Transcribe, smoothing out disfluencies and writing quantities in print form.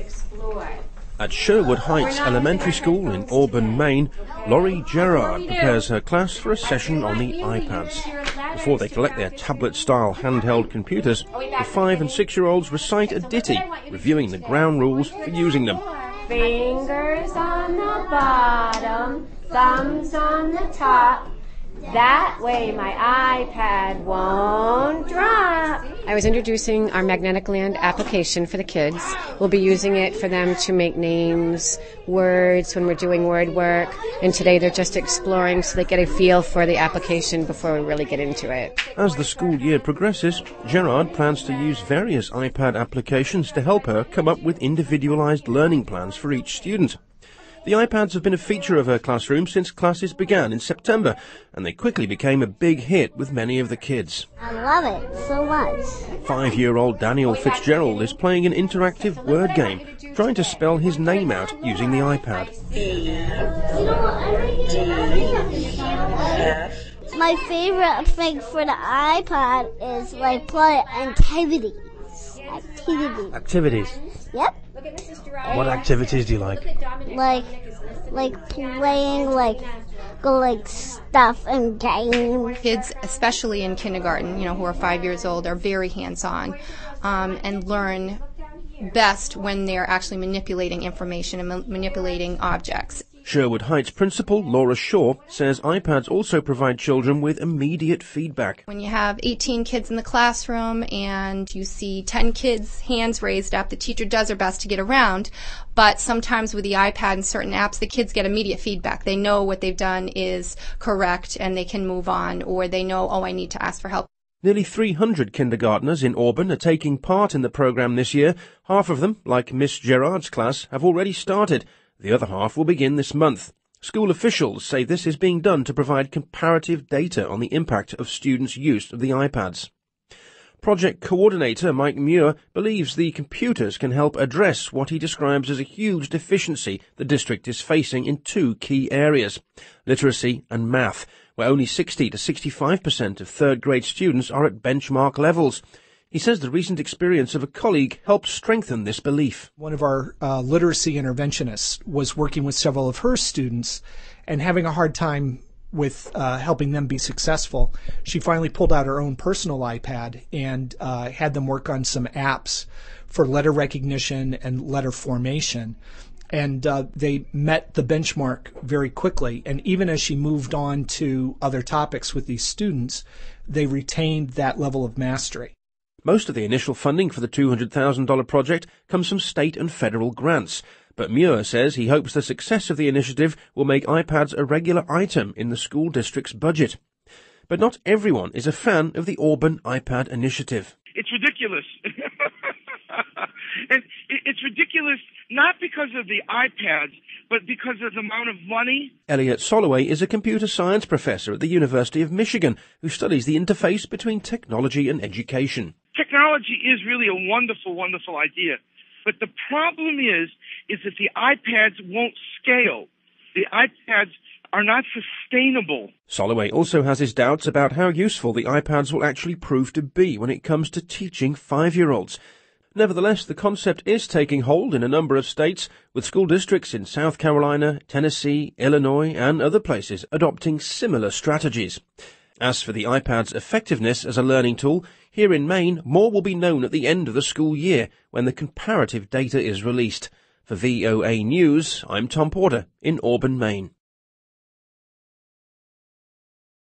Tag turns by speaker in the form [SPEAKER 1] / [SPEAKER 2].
[SPEAKER 1] explore.
[SPEAKER 2] At Sherwood Heights Elementary School in Auburn, Maine, Gerard prepares her class for a session on the iPads. Before they collect their tablet-style handheld computers, the 5- and 6-year-olds recite a ditty, reviewing the ground rules for using them.
[SPEAKER 1] Fingers on the bottom, thumbs on the top. That way my iPad won't drop. I was introducing our Magnetic Land application for the kids. We'll be using it for them to make names, words when we're doing word work. And today they're just exploring so they get a feel for the application before we really get into it.
[SPEAKER 2] As the school year progresses, Gerard plans to use various iPad applications to help her come up with individualized learning plans for each student. The iPads have been a feature of her classroom since classes began in September, and they quickly became a big hit with many of the kids.
[SPEAKER 3] I love it so much.
[SPEAKER 2] 5-year-old Daniel Fitzgerald is playing an interactive word game, trying to spell his name out using the iPad.
[SPEAKER 3] My favorite thing for the iPad is like play activities.
[SPEAKER 2] Activities?
[SPEAKER 3] Yep.
[SPEAKER 2] What activities do you like?
[SPEAKER 3] Like playing like stuff and games.
[SPEAKER 4] Kids, especially in kindergarten, who are 5 years old, are very hands-on and learn best when they're actually manipulating information and manipulating objects.
[SPEAKER 2] Sherwood Heights principal Laura Shaw says iPads also provide children with immediate feedback.
[SPEAKER 4] When you have 18 kids in the classroom and you see 10 kids' hands raised up, the teacher does her best to get around, but sometimes with the iPad and certain apps, the kids get immediate feedback. They know what they've done is correct and they can move on, or they know, I need to ask for help.
[SPEAKER 2] Nearly 300 kindergartners in Auburn are taking part in the program this year. Half of them, like Miss Gerard's class, have already started. The other half will begin this month. School officials say this is being done to provide comparative data on the impact of students' use of the iPads. Project coordinator Mike Muir believes the computers can help address what he describes as a huge deficiency the district is facing in 2 key areas, literacy and math, where only 60 to 65% of third-grade students are at benchmark levels. He says the recent experience of a colleague helped strengthen this belief.
[SPEAKER 5] One of our literacy interventionists was working with several of her students and having a hard time with helping them be successful. She finally pulled out her own personal iPad and had them work on some apps for letter recognition and letter formation. And they met the benchmark very quickly. And even as she moved on to other topics with these students, they retained that level of mastery.
[SPEAKER 2] Most of the initial funding for the $200,000 project comes from state and federal grants, but Muir says he hopes the success of the initiative will make iPads a regular item in the school district's budget. But not everyone is a fan of the Auburn iPad initiative.
[SPEAKER 6] It's ridiculous. And it's ridiculous not because of the iPads, but because of the amount of money.
[SPEAKER 2] Elliot Soloway is a computer science professor at the University of Michigan who studies the interface between technology and education.
[SPEAKER 6] Technology is really a wonderful, wonderful idea. But the problem is that the iPads won't scale. The iPads are not sustainable.
[SPEAKER 2] Soloway also has his doubts about how useful the iPads will actually prove to be when it comes to teaching 5-year-olds. Nevertheless, the concept is taking hold in a number of states, with school districts in South Carolina, Tennessee, Illinois, and other places adopting similar strategies. As for the iPad's effectiveness as a learning tool, here in Maine, more will be known at the end of the school year when the comparative data is released. For VOA News, I'm Tom Porter in Auburn, Maine.